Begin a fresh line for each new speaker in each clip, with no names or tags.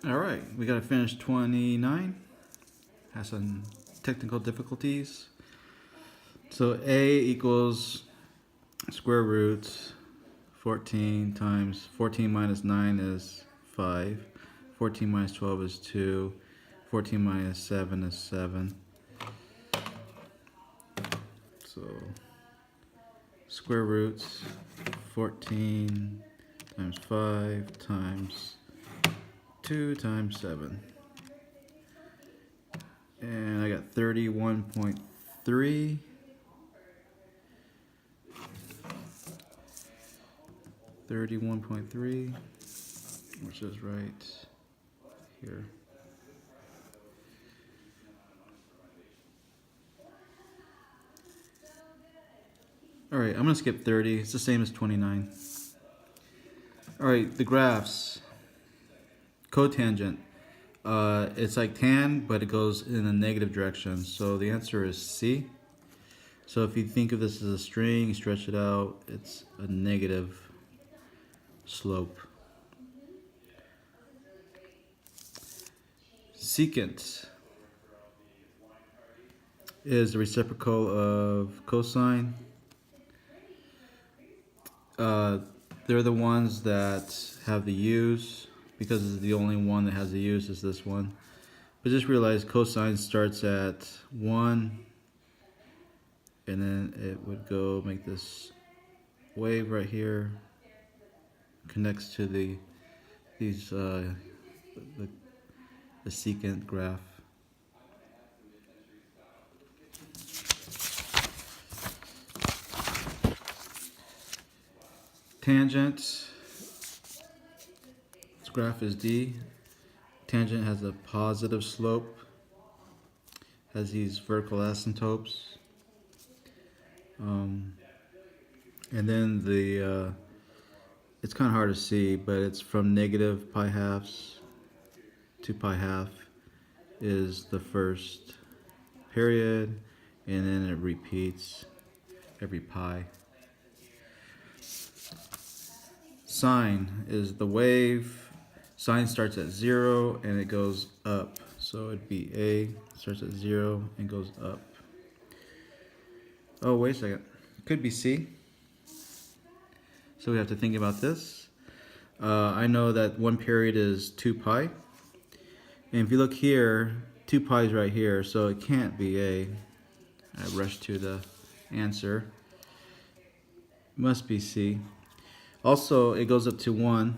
All right, we got to finish 29. Has some technical difficulties. So a equals square root 14 times 14 minus 9 is 5. 14 minus 12 is 2. 14 minus 7 is 7. So square roots 14 times 5 times 2 times 7. And I got 31.3. 31.3, which is right here. All right, I'm gonna skip 30. It's the same as 29. All right, the graphs. Cotangent. It's like tan, but it goes in a negative direction. So the answer is C. So if you think of this as a string, you stretch it out, it's a negative slope. Secant is the reciprocal of cosine. They're the ones that have the u's, because the only one that has the u's is this one. But just realize cosine starts at 1, and then it would go make this wave right here, connects to the secant graph. Tangent, this graph is D. Tangent has a positive slope, has these vertical asymptotes. And then it's kind of hard to see, but it's from negative pi halves to pi half is the first period, and then it repeats every pi. Sine is the wave. Sine starts at 0 and it goes up. So it'd be A, starts at 0 and goes up. Oh, wait a second. Could be C. So we have to think about this. I know that one period is 2 pi. And if you look here, 2 pi is right here, so it can't be A. I rushed to the answer. Must be C. Also, it goes up to 1.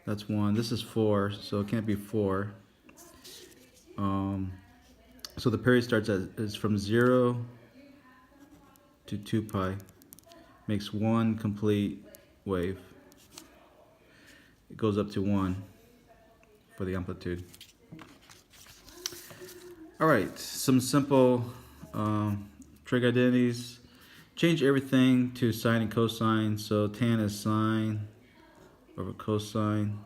That's 1. This is 4, so it can't be 4. So the period starts is from 0 to 2 pi. Makes one complete wave. It goes up to 1 for the amplitude. All right, some simple trig identities. Change everything to sine and cosine. So tan is sine over cosine.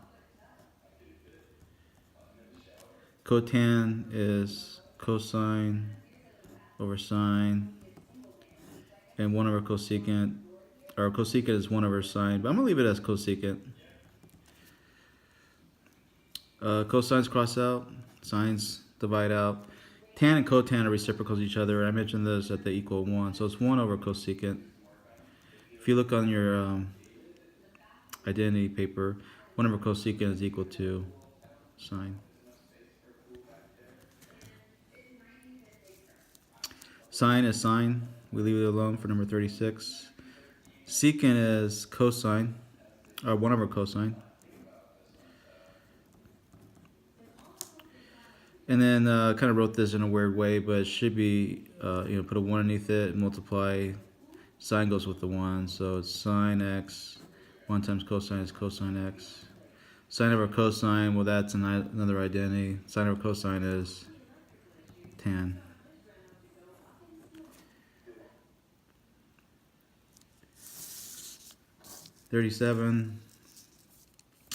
Cotan is cosine over sine. And 1 over cosecant. Or cosecant is 1 over sine, but I'm going to leave it as cosecant. Cosines cross out, sines divide out. Tan and cotan are reciprocals of each other. I mentioned this that they equal 1, so it's 1 over cosecant. If you look on your identity paper, 1 over cosecant is equal to sine. Sine is sine. We leave it alone for number 36. Secant is cosine, or 1 over cosine. And then kind of wrote this in a weird way, but it should be, put a 1 underneath it, multiply. Sine goes with the 1, so it's sine x. 1 times cosine is cosine x. Sine over cosine, well, that's another identity. Sine over cosine is tan. (37).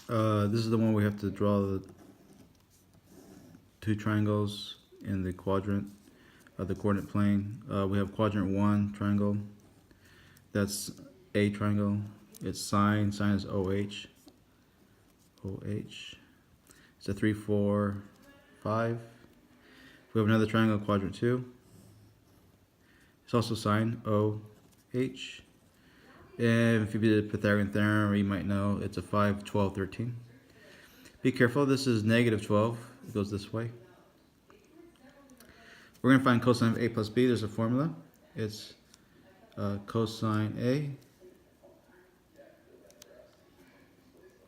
This is the one we have to draw the 2 triangles in the quadrant of the coordinate plane. We have quadrant 1 triangle. That's a triangle. It's sine. Sine is OH. It's a 3, 4, 5. We have another triangle, quadrant 2. It's also sine OH. And if you did the Pythagorean theorem, you might know it's a 5, 12, 13. Be careful, this is negative 12. It goes this way. We're going to find cosine of A plus B. There's a formula. It's cosine A,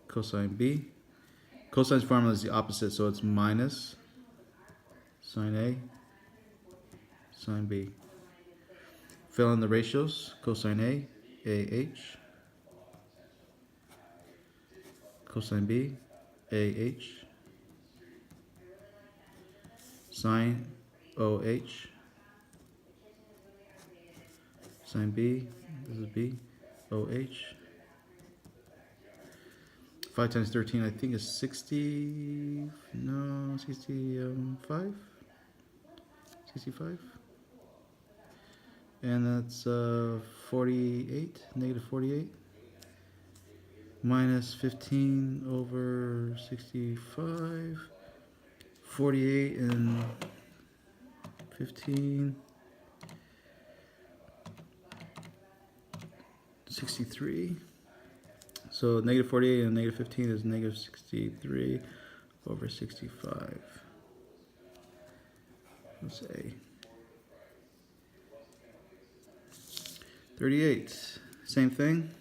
cosine B. Cosine's formula is the opposite, so it's minus sine A, sine B. Fill in the ratios. Cosine A, AH. Cosine B, AH. Sine OH. Sine B, this is B, OH. 5 times 13, I think is 60, no, 65? 65? And that's 48, negative 48. Minus 15 over 65. 48 and 15. 63. So negative 48 and negative 15 is negative 63 over 65. Let's say 38. Same thing.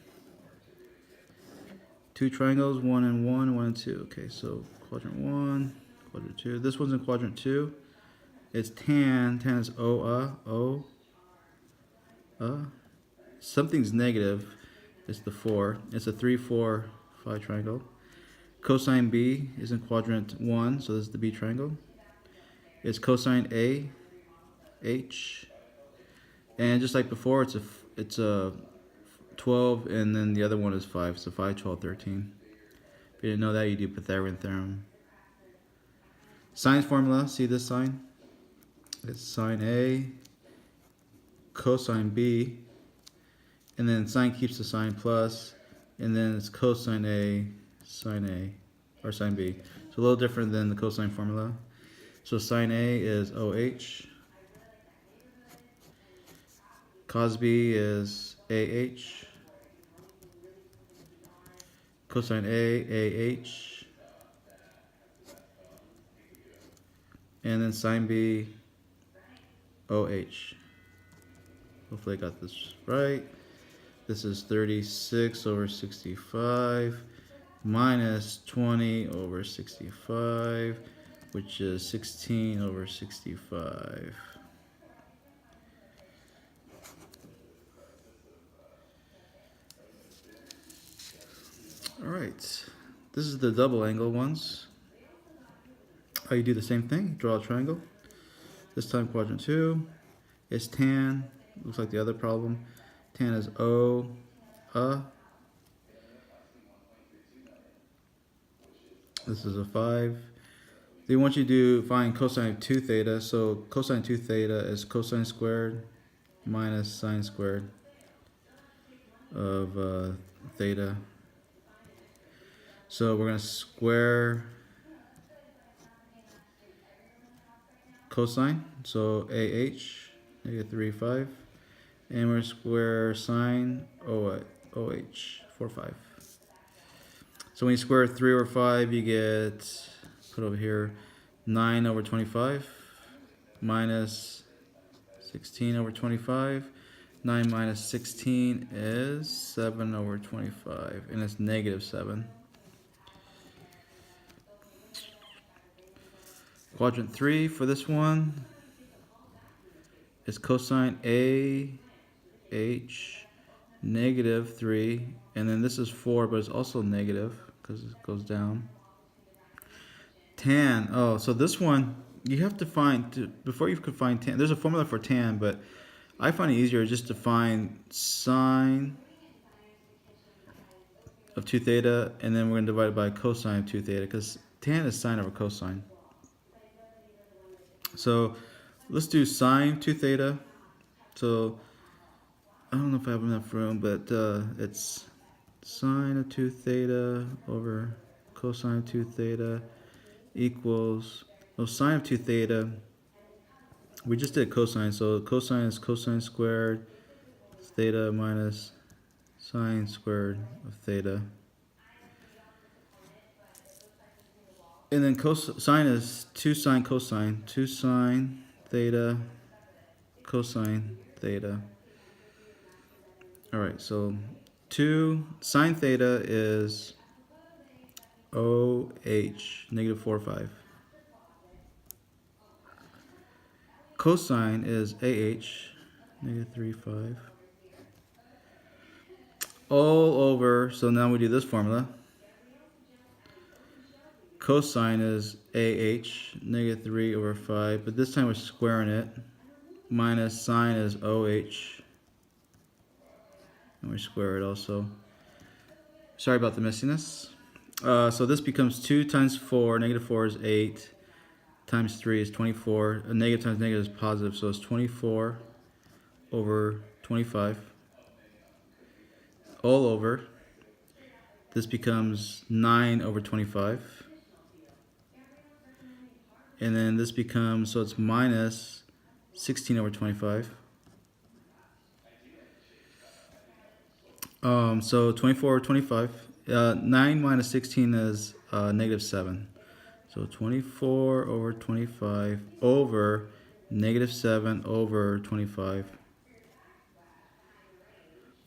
Two triangles, 1 and 1, 1 and 2. Okay, so quadrant 1, quadrant 2. This one's in quadrant 2. It's tan. Tan is O. Something's negative. It's the 4. It's a 3, 4, 5 triangle. Cosine B is in quadrant 1, so this is the B triangle. It's cosine A, H. And just like before, it's a 12, and then the other one is 5. So 5, 12, 13. If you didn't know that, you do Pythagorean theorem. Sine's formula, see this sign? It's sine A, cosine B, and then sine keeps the sign plus, and then it's cosine A, sine A, or sine B. So a little different than the cosine formula. So sine A is OH, cos B is AH, cosine A, AH, and then sine B, OH. Hopefully I got this right. This is 36 over 65 minus 20 over 65, which is 16 over 65. All right, this is the double angle ones. How you do the same thing, draw a triangle. This time quadrant 2 is tan, looks like the other problem. Tan is O, This is a 5. They want you to find cosine of 2 theta. So cosine 2 theta is cosine squared minus sine squared of theta. So we're going to square cosine. So AH, negative 3, 5. And we're going to square sine OH, 4, 5. So when you square 3 over 5, you get, put over here, 9 over 25 minus 16 over 25. 9 minus 16 is 7 over 25, and it's negative 7. Quadrant 3 for this one is cosine AH, negative 3, and then this is 4, but it's also negative because it goes down. Tan, so this one you have to find, before you could find tan, there's a formula for tan, but I find it easier just to find sine of 2 theta, and then we're going to divide it by cosine of 2 theta, because tan is sine over cosine. So let's do sine 2 theta. So I don't know if I have enough room, but it's sine of 2 theta over cosine of 2 theta equals, well, sine of 2 theta, we just did cosine, so cosine is cosine squared theta minus sine squared of theta. And then cosine is 2 sine cosine, 2 sine theta cosine theta. Alright, so 2 sine theta is OH, negative 4, 5. Cosine is AH, negative 3, 5. All over, so now we do this formula. Cosine is AH, negative 3 over 5, but this time we're squaring it. Minus sine is OH. And we square it also. Sorry about the messiness. So this becomes 2 times 4, negative 4 is 8, times 3 is 24. A negative times negative is positive, so it's 24 over 25. All over. This becomes 9 over 25. And then this becomes, so it's minus 16 over 25. So 24 over 25. 9 minus 16 is negative 7. So 24 over 25 over negative 7 over 25.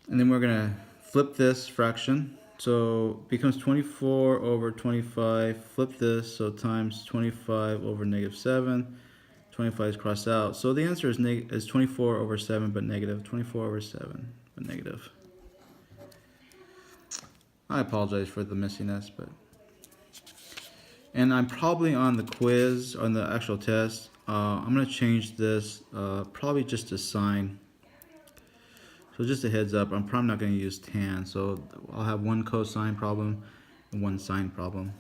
And then we're going to flip this fraction. So it becomes 24 over 25. Flip this, so times 25 over negative 7. 25 is crossed out. So the answer is 24 over 7, but negative. 24 over 7, but negative. I apologize for the messiness, but... And I'm probably on the quiz, on the actual test, I'm going to change this probably just to sine. So just a heads up, I'm probably not going to use tan. So I'll have one cosine problem and one sine problem.